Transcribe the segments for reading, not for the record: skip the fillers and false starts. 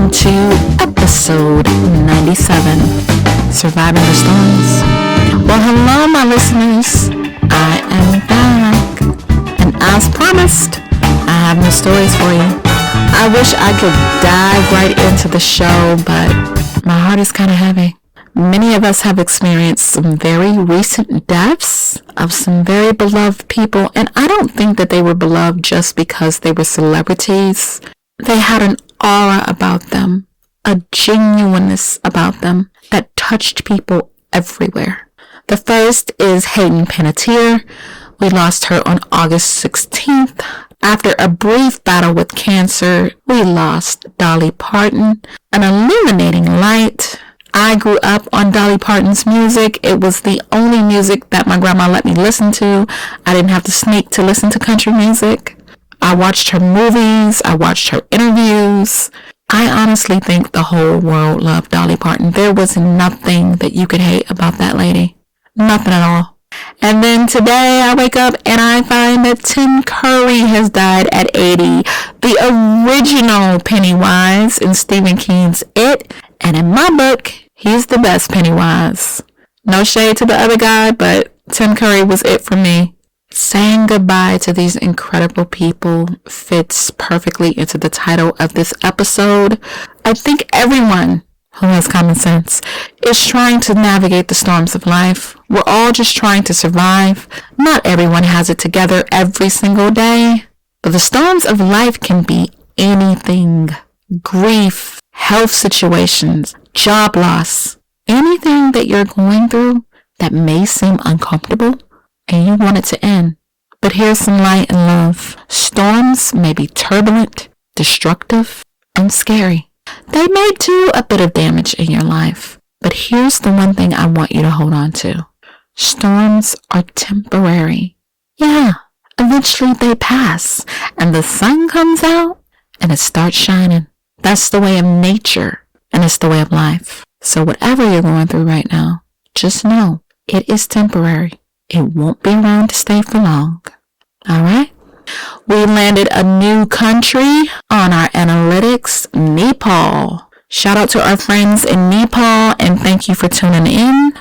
welcome to episode 97, Surviving the Storms. Well, hello, my listeners. I am back, and as promised, I have new stories for you. I wish I could dive right into the show, but my heart is kind of heavy. Many of us have experienced some very recent deaths of some very beloved people, and I don't think that they were beloved just because they were celebrities. They had an aura about them, a genuineness about them that touched people everywhere. The first is Hayden Panettiere. We lost her on August 16th. After a brief battle with cancer, we lost Dolly Parton, an illuminating light. I grew up on Dolly Parton's music. It was the only music that my grandma let me listen to. I didn't have to sneak to listen to country music. I watched her movies. I watched her interviews. I honestly think the whole world loved Dolly Parton. There was nothing that you could hate about that lady. Nothing at all. And then today I wake up and I find that Tim Curry has died at 80. The original Pennywise in Stephen King's It. And in my book, he's the best Pennywise. No shade to the other guy, but Tim Curry was it for me. Saying goodbye to these incredible people fits perfectly into the title of this episode. I think everyone who has common sense is trying to navigate the storms of life. We're all just trying to survive. Not everyone has it together every single day, but the storms of life can be anything. Grief, health situations, job loss, anything that you're going through that may seem uncomfortable and you want it to end. But here's some light and love. Storms may be turbulent, destructive, and scary. They may do a bit of damage in your life, but here's the one thing I want you to hold on to. Storms are temporary. Yeah, eventually they pass, and the sun comes out, and it starts shining. That's the way of nature, and it's the way of life. So whatever you're going through right now, just know it is temporary. It won't be around to stay for long. All right? We landed a new country on our analytics, Nepal. Shout out to our friends in Nepal, and thank you for tuning in.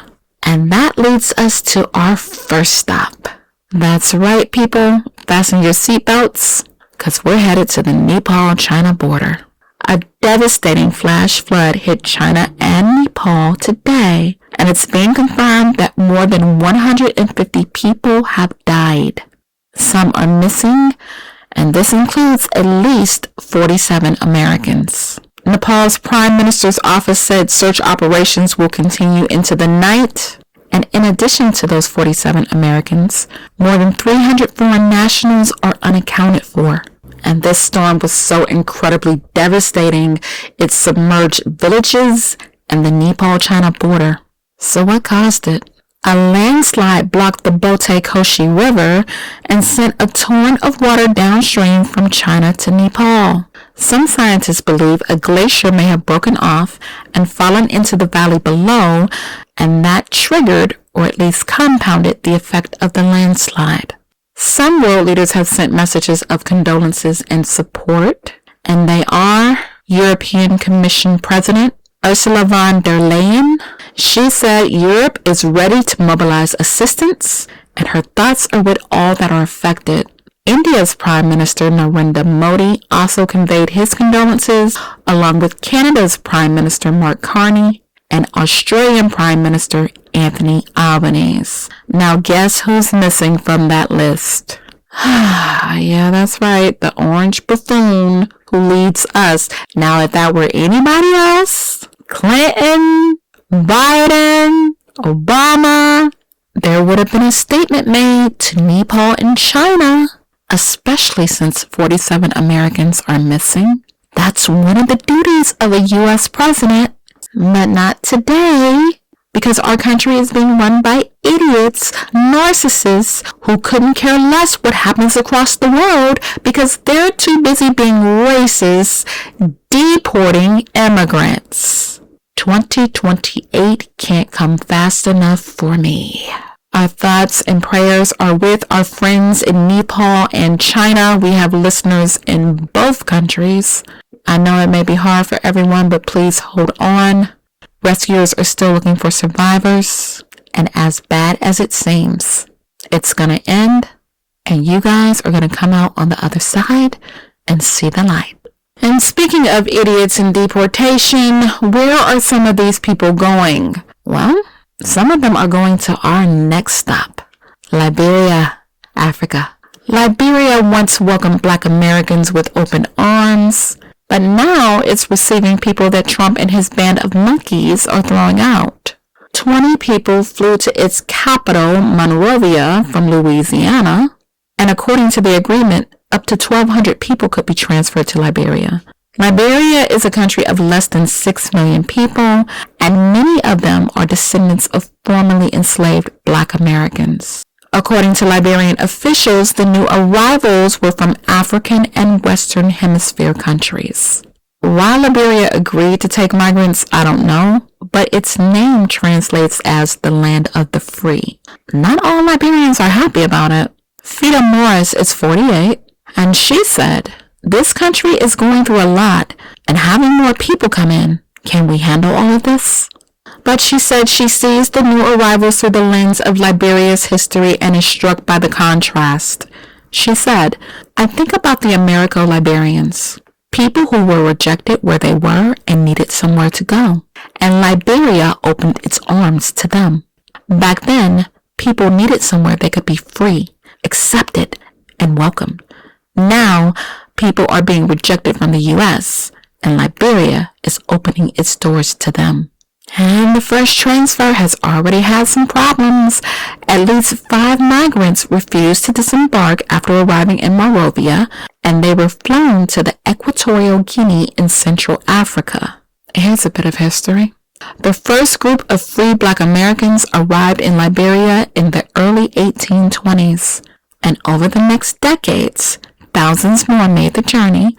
And that leads us to our first stop. That's right, people. Fasten your seatbelts, because we're headed to the Nepal-China border. A devastating flash flood hit China and Nepal today, and it's being confirmed that more than 150 people have died. Some are missing, and this includes at least 47 Americans. Nepal's Prime Minister's office said search operations will continue into the night, and in addition to those 47 Americans, more than 300 foreign nationals are unaccounted for. And this storm was so incredibly devastating, it submerged villages and the Nepal-China border. So what caused it? A landslide blocked the Bote-Koshi River and sent a torrent of water downstream from China to Nepal. Some scientists believe a glacier may have broken off and fallen into the valley below, and that triggered, or at least compounded, the effect of the landslide. Some world leaders have sent messages of condolences and support, and they are European Commission President Ursula von der Leyen. She said Europe is ready to mobilize assistance, and her thoughts are with all that are affected. India's Prime Minister Narendra Modi also conveyed his condolences, along with Canada's Prime Minister Mark Carney and Australian Prime Minister Anthony Albanese. Now guess who's missing from that list? Yeah, that's right, the orange buffoon who leads us. Now if that were anybody else, Clinton, Biden, Obama, there would have been a statement made to Nepal and China, especially since 47 Americans are missing. That's one of the duties of a U.S. president. But not today, because our country is being run by idiots, narcissists who couldn't care less what happens across the world because they're too busy being racist, deporting immigrants. 2028 can't come fast enough for me. Our thoughts and prayers are with our friends in Nepal and China. We have listeners in both countries. I know it may be hard for everyone, but please hold on. Rescuers are still looking for survivors. And as bad as it seems, it's going to end. And you guys are going to come out on the other side and see the light. And speaking of idiots and deportation, where are some of these people going? Well, some of them are going to our next stop, Liberia, Africa. Liberia once welcomed Black Americans with open arms, but now it's receiving people that Trump and his band of monkeys are throwing out. 20 people flew to its capital, Monrovia, from Louisiana, and according to the agreement, up to 1,200 people could be transferred to Liberia. Liberia is a country of less than 6 million people, and many of them are descendants of formerly enslaved Black Americans. According to Liberian officials, the new arrivals were from African and Western Hemisphere countries. Why Liberia agreed to take migrants, I don't know, but its name translates as the land of the free. Not all Liberians are happy about it. Fida Morris is 48, and she said, "This country is going through a lot, and having more people come in, can we handle all of this?" But she said she sees the new arrivals through the lens of Liberia's history and is struck by the contrast. She said, "I think about the Americo-Liberians, people who were rejected where they were and needed somewhere to go, and Liberia opened its arms to them. Back then, people needed somewhere they could be free, accepted, and welcomed. Now, people are being rejected from the U.S., and Liberia is opening its doors to them." And the fresh transfer has already had some problems. At least 5 migrants refused to disembark after arriving in Monrovia, and they were flown to the Equatorial Guinea in Central Africa. Here's a bit of history. The first group of free Black Americans arrived in Liberia in the early 1820s, and over the next decades, thousands more made the journey,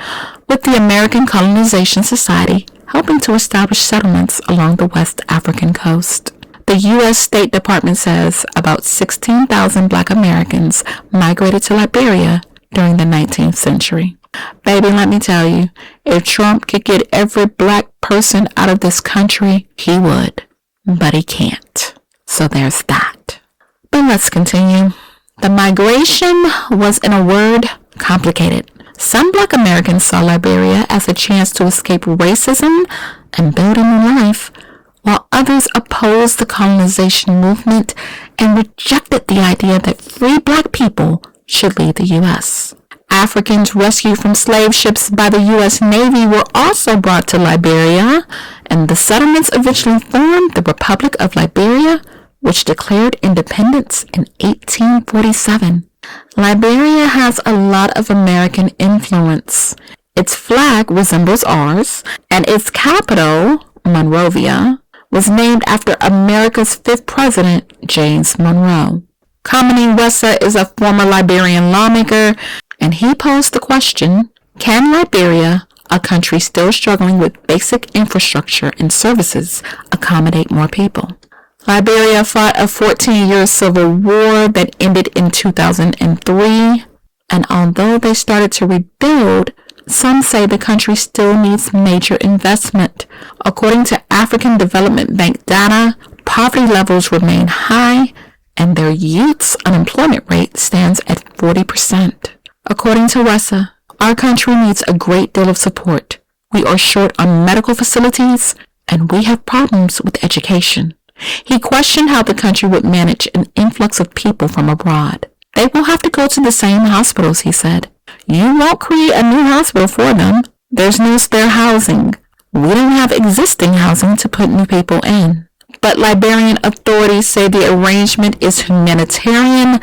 with the American Colonization Society helping to establish settlements along the West African coast. The U.S. State Department says about 16,000 Black Americans migrated to Liberia during the 19th century. Baby, let me tell you, if Trump could get every Black person out of this country, he would. But he can't. So there's that. But let's continue. The migration was, in a word, complicated. Some Black Americans saw Liberia as a chance to escape racism and build a new life, while others opposed the colonization movement and rejected the idea that free Black people should leave the U.S. Africans rescued from slave ships by the U.S. Navy were also brought to Liberia, and the settlements eventually formed the Republic of Liberia, which declared independence in 1847. Liberia has a lot of American influence. Its flag resembles ours, and its capital, Monrovia, was named after America's 5th president, James Monroe. Kamini Wessa is a former Liberian lawmaker, and he posed the question, can Liberia, a country still struggling with basic infrastructure and services, accommodate more people? Liberia fought a 14-year civil war that ended in 2003, and although they started to rebuild, some say the country still needs major investment. According to African Development Bank data, poverty levels remain high, and their youth's unemployment rate stands at 40%. According to Wessa, our country needs a great deal of support. We are short on medical facilities, and we have problems with education. He questioned how the country would manage an influx of people from abroad. They will have to go to the same hospitals, he said. You won't create a new hospital for them. There's no spare housing. We don't have existing housing to put new people in. But Liberian authorities say the arrangement is humanitarian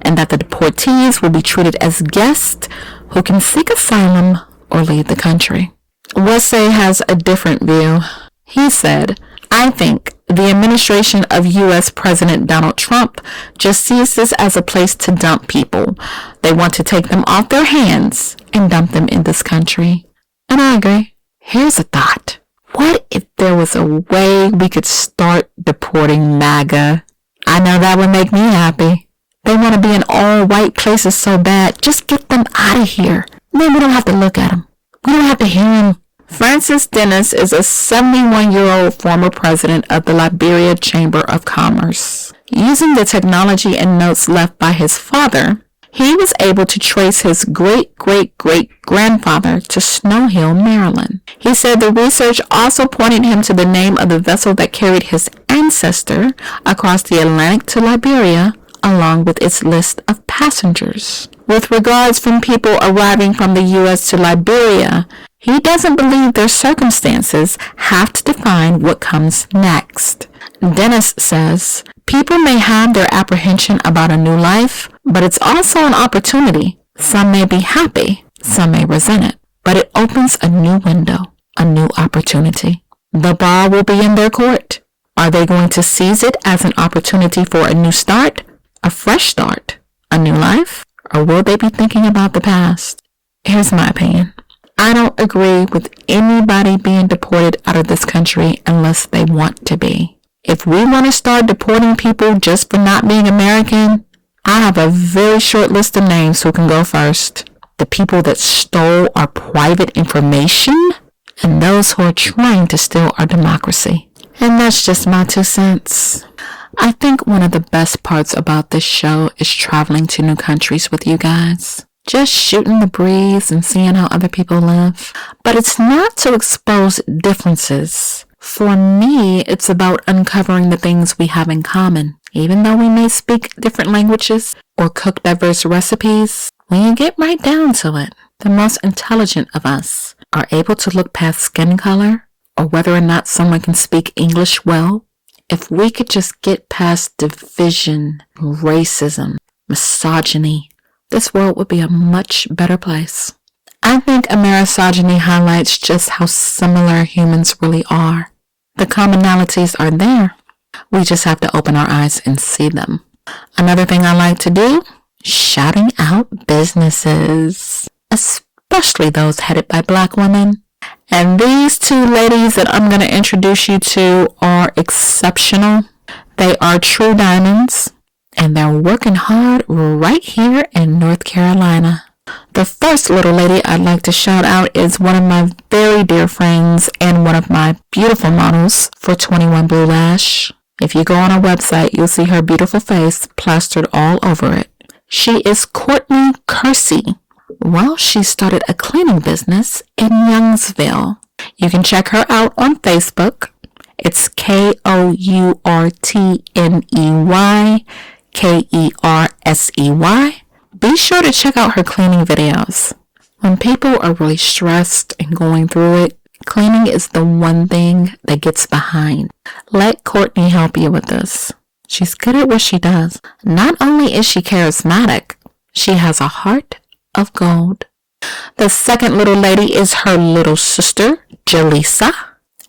and that the deportees will be treated as guests who can seek asylum or leave the country. Wesse has a different view. He said, I think the administration of U.S. President Donald Trump just sees this as a place to dump people. They want to take them off their hands and dump them in this country. And I agree. Here's a thought. What if there was a way we could start deporting MAGA? I know that would make me happy. They want to be in all white places so bad. Just get them out of here. Then we don't have to look at them. We don't have to hear them. Francis Dennis is a 71-year-old former president of the Liberia Chamber of Commerce. Using the technology and notes left by his father, he was able to trace his great-great-great-grandfather to Snow Hill, Maryland. He said the research also pointed him to the name of the vessel that carried his ancestor across the Atlantic to Liberia, along with its list of passengers. With regards from people arriving from the U.S. to Liberia, he doesn't believe their circumstances have to define what comes next. Dennis says, people may have their apprehension about a new life, but it's also an opportunity. Some may be happy, some may resent it, but it opens a new window, a new opportunity. The ball will be in their court. Are they going to seize it as an opportunity for a new start, a fresh start, a new life, or will they be thinking about the past? Here's my opinion. I don't agree with anybody being deported out of this country unless they want to be. If we want to start deporting people just for not being American, I have a very short list of names who can go first. The people that stole our private information and those who are trying to steal our democracy. And that's just my 2 cents. I think one of the best parts about this show is traveling to new countries with you guys. Just shooting the breeze and seeing how other people live. But it's not to expose differences. For me, it's about uncovering the things we have in common. Even though we may speak different languages or cook diverse recipes, when you get right down to it, the most intelligent of us are able to look past skin color or whether or not someone can speak English well. If we could just get past division, racism, misogyny, this world would be a much better place. I think misogyny highlights just how similar humans really are. The commonalities are there. We just have to open our eyes and see them. Another thing I like to do, shouting out businesses, especially those headed by Black women. And these 2 ladies that I'm going to introduce you to are exceptional. They are true diamonds, and they're working hard right here in North Carolina. The first little lady I'd like to shout out is one of my very dear friends and one of my beautiful models for 21 Blue Lash. If you go on our website, you'll see her beautiful face plastered all over it. She is Courtney Kersey. Well, she started a cleaning business in Youngsville. You can check her out on Facebook. It's KOURTNEYKERSEY. Be sure to check out her cleaning videos. When people are really stressed and going through it, cleaning is the one thing that gets behind. Let Courtney help you with this. She's good at what she does. Not only is she charismatic, she has a heart of gold. The second little lady is her little sister, Jaleesa,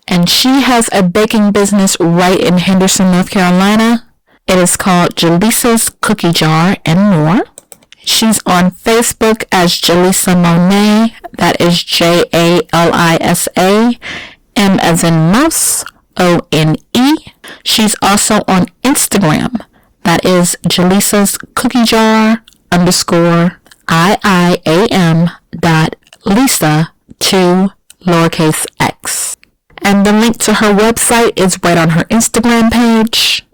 and she has a baking business right in Henderson, North Carolina. It is called Jaleesa's Cookie Jar and More. She's on Facebook as Jaleesa Monet. That is Jalisa, M as in mouse, ONE. She's also on Instagram. That is Jaleesa's Cookie Jar _ IIAM.Lisa2 lowercase x. And the link to her website is right on her Instagram page.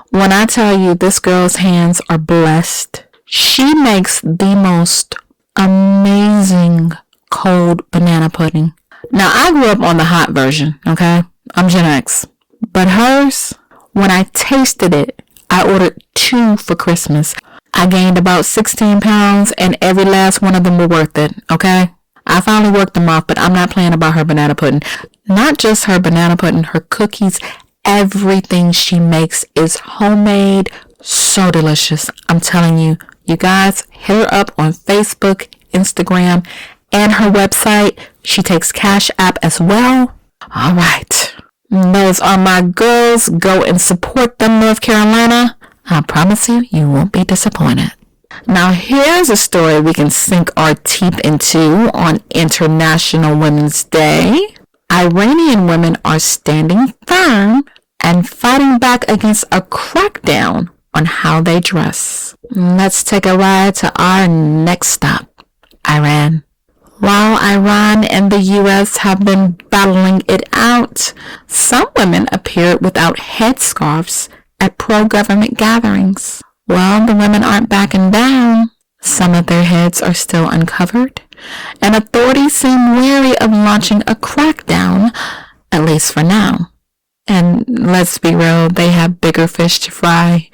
When I tell you this girl's hands are blessed, she makes the most amazing cold banana pudding. Now, I grew up on the hot version, okay? I'm Gen X. But hers, when I tasted it, I ordered 2 for Christmas. I gained about 16 pounds, and every last one of them were worth it, okay? I finally worked them off, but I'm not playing about her banana pudding. Not just her banana pudding, her cookies, everything she makes is homemade, so delicious. I'm telling you, you guys, hit her up on Facebook, Instagram, and her website. She takes Cash App as well. All right. Those are my girls. Go and support them, North Carolina. I promise you, you won't be disappointed. Now, here's a story we can sink our teeth into on International Women's Day. Iranian women are standing firm and fighting back against a crackdown on how they dress. Let's take a ride to our next stop, Iran. While Iran and the U.S. have been battling it out, some women appeared without headscarves at pro-government gatherings. Well, the women aren't backing down. Some of their heads are still uncovered, and authorities seem wary of launching a crackdown, at least for now. And let's be real, they have bigger fish to fry.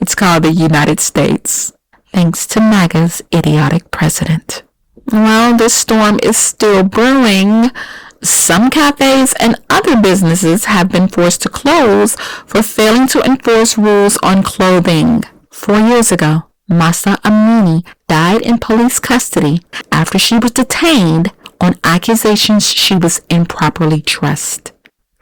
It's called the United States, thanks to MAGA's idiotic president. Well, this storm is still brewing. Some cafes and other businesses have been forced to close for failing to enforce rules on clothing. 4 years ago, Masa Amini died in police custody after she was detained on accusations she was improperly dressed.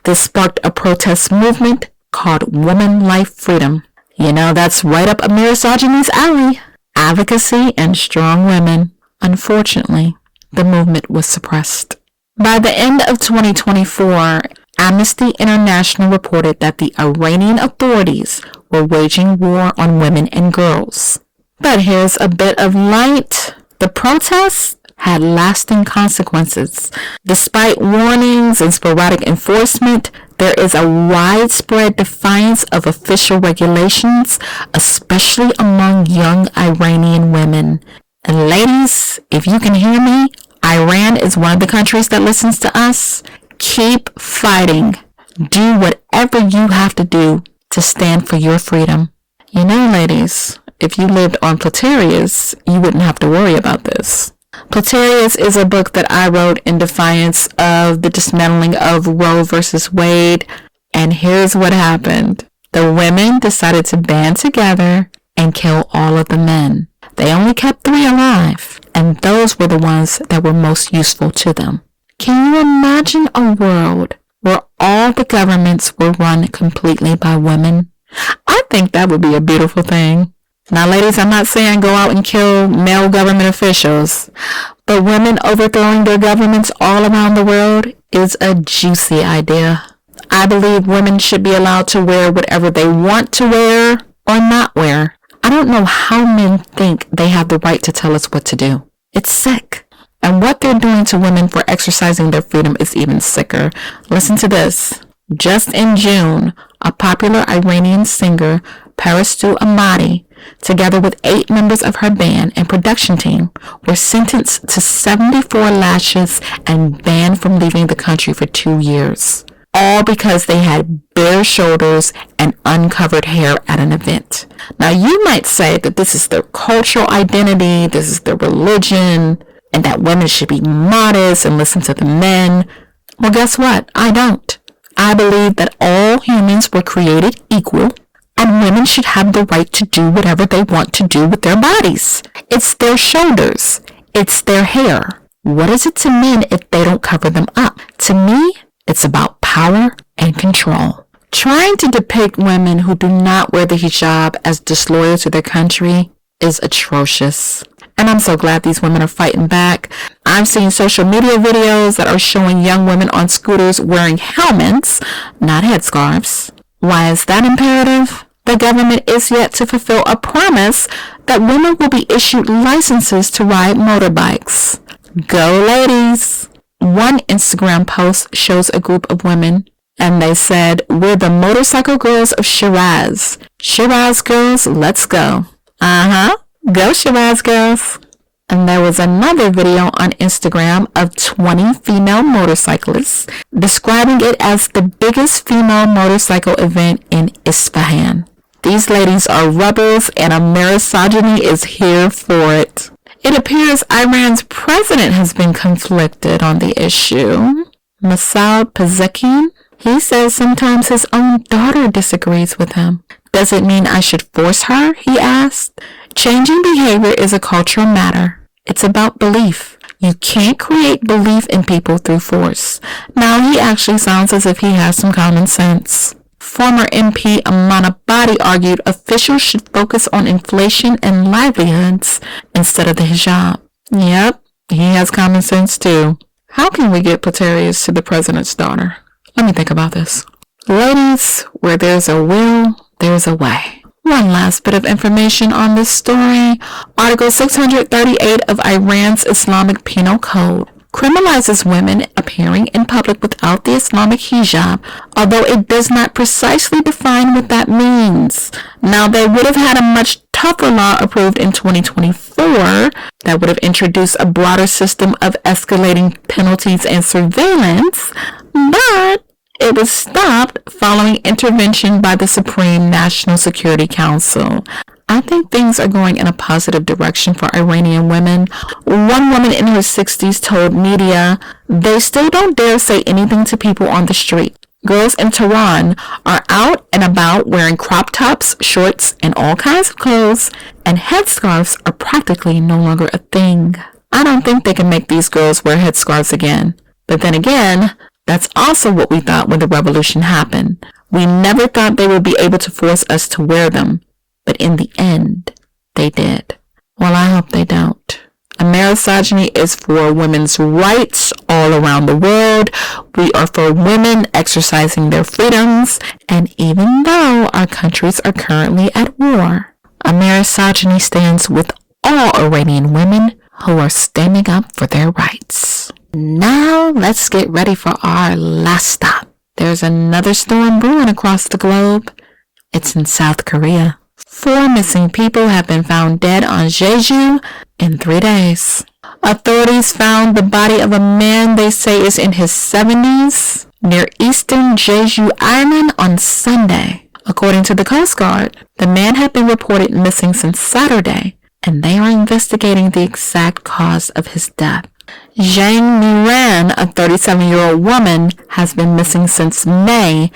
This sparked a protest movement called Woman Life Freedom. You know, that's right up misogyny's alley. Advocacy and strong women. Unfortunately, the movement was suppressed. By the end of 2024, Amnesty International reported that the Iranian authorities were waging war on women and girls. But here's a bit of light. The protests had lasting consequences. Despite warnings and sporadic enforcement, there is a widespread defiance of official regulations, especially among young Iranian women. And ladies, if you can hear me, Iran is one of the countries that listens to us. Keep fighting. Do whatever you have to do to stand for your freedom. You know, ladies, if you lived on Platirius, you wouldn't have to worry about this. Platirius is a book that I wrote in defiance of the dismantling of Roe versus Wade. And here's what happened. The women decided to band together and kill all of the men. They only kept 3 alive, and those were the ones that were most useful to them. Can you imagine a world where all the governments were run completely by women? I think that would be a beautiful thing. Now, ladies, I'm not saying go out and kill male government officials, but women overthrowing their governments all around the world is a juicy idea. I believe women should be allowed to wear whatever they want to wear or not wear. I don't know how men think they have the right to tell us what to do. It's sick. And what they're doing to women for exercising their freedom is even sicker. Listen to this. Just in June, a popular Iranian singer, Parastu Ahmadi, together with 8 members of her band and production team, were sentenced to 74 lashes and banned from leaving the country for 2 years. All because they had bare shoulders and uncovered hair at an event. Now, you might say that this is their cultural identity, this is their religion, and that women should be modest and listen to the men. Well, guess what? I don't. I believe that all humans were created equal, and women should have the right to do whatever they want to do with their bodies. It's their shoulders. It's their hair. What is it to men if they don't cover them up? To me, it's about power and control. Trying to depict women who do not wear the hijab as disloyal to their country is atrocious. And I'm so glad these women are fighting back. I've seen social media videos that are showing young women on scooters wearing helmets, not headscarves. Why is that imperative? The government is yet to fulfill a promise that women will be issued licenses to ride motorbikes. Go, ladies! One Instagram post shows a group of women, and they said, "We're the motorcycle girls of Shiraz. Shiraz girls, let's go." Go Shiraz girls. And there was another video on Instagram of 20 female motorcyclists describing it as the biggest female motorcycle event in Isfahan. These ladies are rebels, and a misogyny is here for it. It appears Iran's president has been conflicted on the issue. Masoud Pezeshkian, he says sometimes his own daughter disagrees with him. Does it mean I should force her? He asked. Changing behavior is a cultural matter. It's about belief. You can't create belief in people through force. Now he actually sounds as if he has some common sense. Former MP Amanabadi argued officials should focus on inflation and livelihoods instead of the hijab. Yep, he has common sense too. How can we get Platirius to the president's daughter? Let me think about this. Ladies, where there's a will, there's a way. One last bit of information on this story. Article 638 of Iran's Islamic Penal Code criminalizes women appearing in public without the Islamic hijab, although it does not precisely define what that means. Now, they would have had a much tougher law approved in 2024 that would have introduced a broader system of escalating penalties and surveillance, but it was stopped following intervention by the Supreme National Security Council. I think things are going in a positive direction for Iranian women. One woman in her 60s told media, "They still don't dare say anything to people on the street. Girls in Tehran are out and about wearing crop tops, shorts, and all kinds of clothes, and headscarves are practically no longer a thing." I don't think they can make these girls wear headscarves again. But then again, that's also what we thought when the revolution happened. We never thought they would be able to force us to wear them. But in the end, they did. Well, I hope they don't. Misogyny is for women's rights all around the world. We are for women exercising their freedoms. And even though our countries are currently at war, misogyny stands with all Iranian women who are standing up for their rights. Now, let's get ready for our last stop. There's another storm brewing across the globe. It's in South Korea. 4 missing people have been found dead on Jeju in 3 days. Authorities found the body of a man they say is in his 70s near eastern Jeju Island on Sunday. According to the Coast Guard, the man had been reported missing since Saturday, and they are investigating the exact cause of his death. Zhang Miran, a 37-year-old woman, has been missing since May,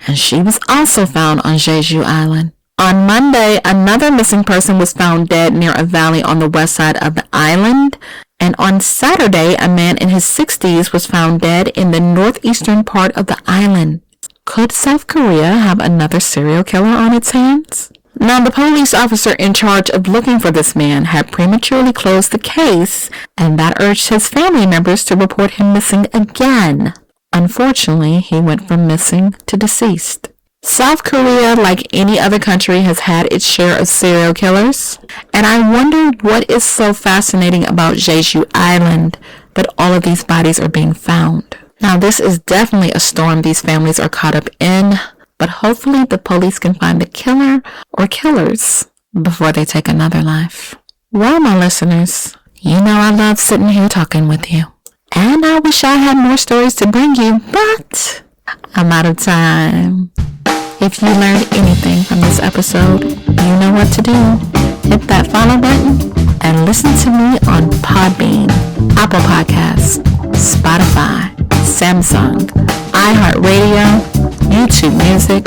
and she was also found on Jeju Island. On Monday, another missing person was found dead near a valley on the west side of the island. And on Saturday, a man in his 60s was found dead in the northeastern part of the island. Could South Korea have another serial killer on its hands? Now, the police officer in charge of looking for this man had prematurely closed the case, and that urged his family members to report him missing again. Unfortunately, he went from missing to deceased. South Korea, like any other country, has had its share of serial killers, and I wonder what is so fascinating about Jeju Island that all of these bodies are being found. Now, this is definitely a storm these families are caught up in, but hopefully the police can find the killer or killers before they take another life. Well, my listeners, you know I love sitting here talking with you, and I wish I had more stories to bring you, but I'm out of time. If you learned anything from this episode, you know what to do. Hit that follow button and listen to me on Podbean, Apple Podcasts, Spotify, Samsung, iHeartRadio, YouTube Music,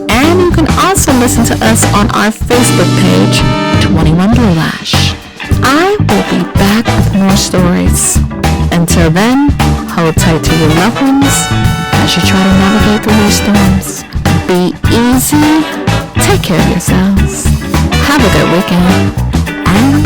and you can also listen to us on our Facebook page, 21 Blue Lash. I will be back with more stories. Until then, hold tight to your loved ones as you try to navigate through these storms. Be easy, take care of yourselves, have a good weekend, and